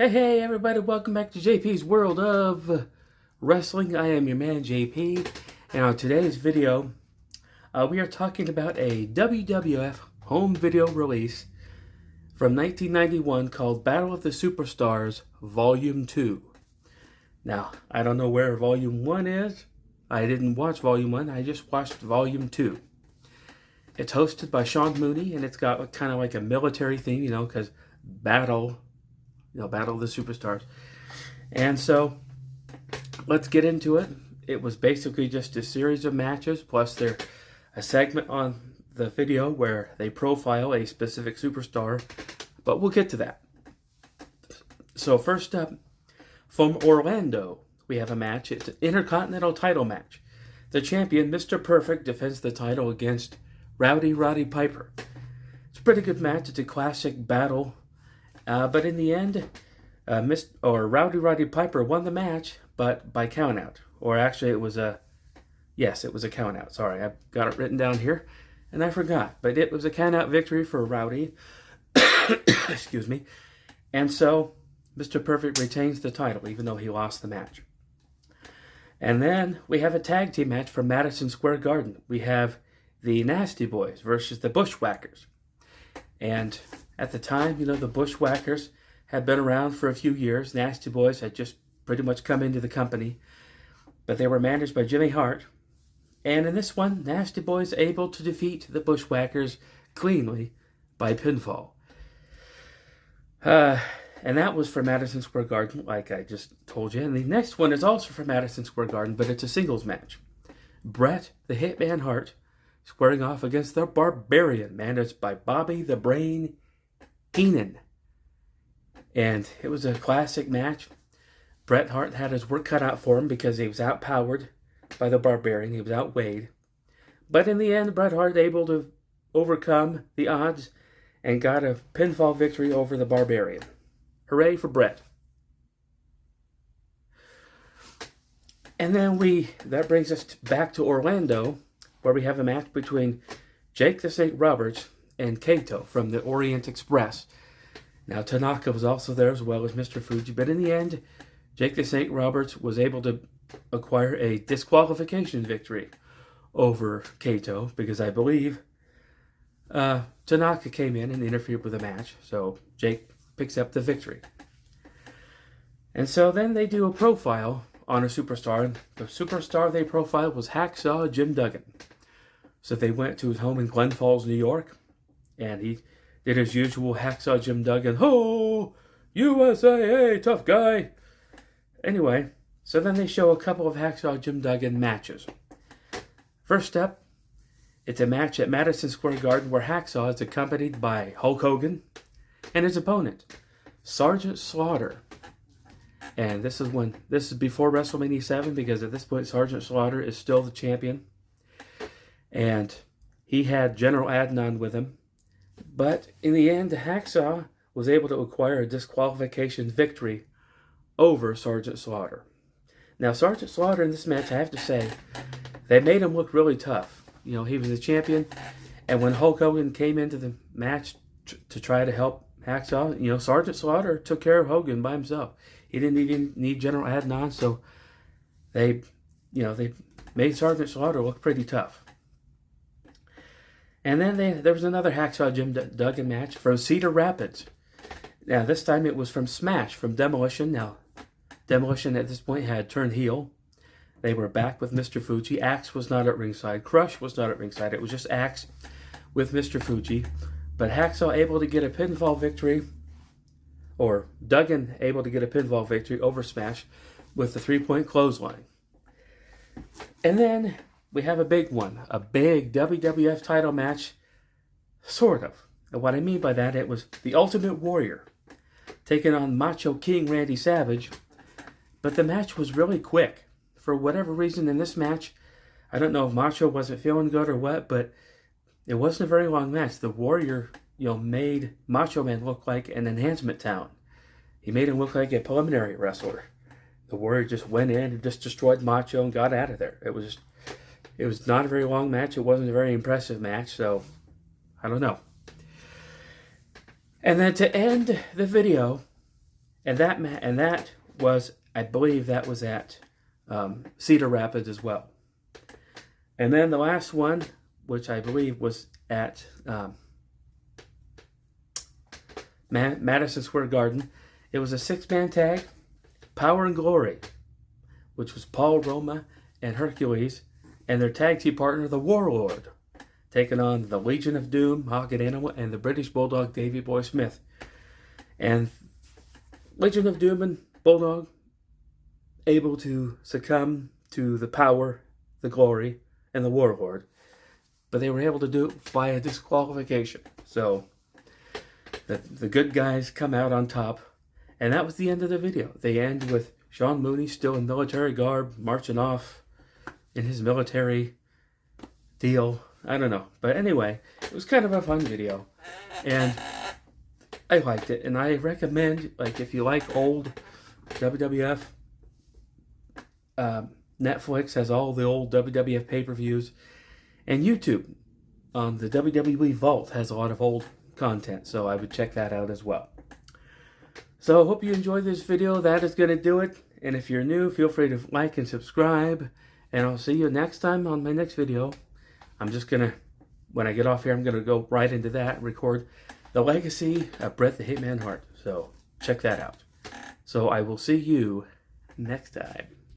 Hey everybody, welcome back to J.P.'s World of Wrestling. I am your man JP, and on today's video, we are talking about a WWF home video release from 1991 called Battle of the Superstars Volume 2. Now, I don't know where Volume 1 is. I didn't watch Volume 1, I just watched Volume 2. It's hosted by Sean Mooney, and it's got kind of like a military theme, because Battle of the Superstars. And so, let's get into it. It was basically just a series of matches, plus there's a segment on the video where they profile a specific superstar, but we'll get to that. So first up, from Orlando, we have a match. It's an Intercontinental title match. The champion, Mr. Perfect, defends the title against Rowdy Roddy Piper. It's a pretty good match. It's a classic battle. But in the end, Rowdy Roddy Piper won the match, but by countout. Or actually, it was a countout. Sorry, I've got it written down here, and I forgot. But it was a countout victory for Rowdy. Excuse me. And so, Mr. Perfect retains the title, even though he lost the match. And then we have a tag team match from Madison Square Garden. We have the Nasty Boys versus the Bushwhackers. And at the time, the Bushwhackers had been around for a few years. Nasty Boys had just pretty much come into the company. But they were managed by Jimmy Hart. And in this one, Nasty Boys able to defeat the Bushwhackers cleanly by pinfall. And that was for Madison Square Garden, like I just told you. And the next one is also for Madison Square Garden, but it's a singles match. Bret the Hitman Hart squaring off against the Barbarian, managed by Bobby the Brain Heenan. And it was a classic match. Bret Hart had his work cut out for him because he was outpowered by the Barbarian. He was outweighed. But in the end, Bret Hart able to overcome the odds and got a pinfall victory over the Barbarian. Hooray for Bret. And then that brings us back to Orlando, where we have a match between Jake the Snake Roberts and Kato from the Orient Express. Now, Tanaka was also there as well as Mr. Fuji, but in the end, Jake the Snake Roberts was able to acquire a disqualification victory over Kato, because I believe Tanaka came in and interfered with the match, so Jake picks up the victory. And so then they do a profile on a superstar. The superstar they profiled was Hacksaw Jim Duggan. So they went to his home in Glen Falls, New York, and he did his usual Hacksaw Jim Duggan, "Ho! USA, hey, tough guy!" Anyway, so then they show a couple of Hacksaw Jim Duggan matches. First up, it's a match at Madison Square Garden where Hacksaw is accompanied by Hulk Hogan and his opponent, Sergeant Slaughter. And this is before WrestleMania 7, because at this point Sergeant Slaughter is still the champion. And he had General Adnan with him. But in the end, Hacksaw was able to acquire a disqualification victory over Sergeant Slaughter. Now, Sergeant Slaughter in this match, I have to say, they made him look really tough. He was the champion. And when Hulk Hogan came into the match to try to help Hacksaw, Sergeant Slaughter took care of Hogan by himself. He didn't even need General Adnan, so they made Sergeant Slaughter look pretty tough. And then there was another Hacksaw Jim Duggan match from Cedar Rapids. Now, this time it was from Smash, from Demolition. Now, Demolition at this point had turned heel. They were back with Mr. Fuji. Axe was not at ringside. Crush was not at ringside. It was just Axe with Mr. Fuji. But Hacksaw able to get a pinfall victory, or Duggan able to get a pinfall victory over Smash with the 3-point clothesline. And then we have a big one, a big WWF title match, sort of. And what I mean by that, it was the Ultimate Warrior taking on Macho King Randy Savage, but the match was really quick. For whatever reason in this match, I don't know if Macho wasn't feeling good or what, but it wasn't a very long match. The Warrior, made Macho Man look like an enhancement talent. He made him look like a preliminary wrestler. The Warrior just went in and just destroyed Macho and got out of there. It was not a very long match. It wasn't a very impressive match, so I don't know. And then to end the video, And that was, I believe that was at Cedar Rapids as well. And then the last one, which I believe was at Madison Square Garden, it was a 6-man tag, Power and Glory, which was Paul Roma and Hercules, and their tag team partner, the Warlord, taking on the Legion of Doom, Hawk and Animal, and the British Bulldog, Davey Boy Smith. And Legion of Doom and Bulldog able to succumb to the Power, the Glory, and the Warlord, but they were able to do it via disqualification. So the good guys come out on top, and that was the end of the video. They end with Sean Mooney still in military garb, marching off in his military deal. I don't know. But anyway, it was kind of a fun video. And I liked it. And I recommend, like, if you like old WWF, Netflix has all the old WWF pay-per-views. And YouTube on the WWE Vault has a lot of old content. So I would check that out as well. So I hope you enjoyed this video. That is going to do it. And if you're new, feel free to like and subscribe. And I'll see you next time on my next video. I'm just going to, when I get off here, I'm going to go right into that, record the legacy of Bret the Hitman Hart. So check that out. So I will see you next time.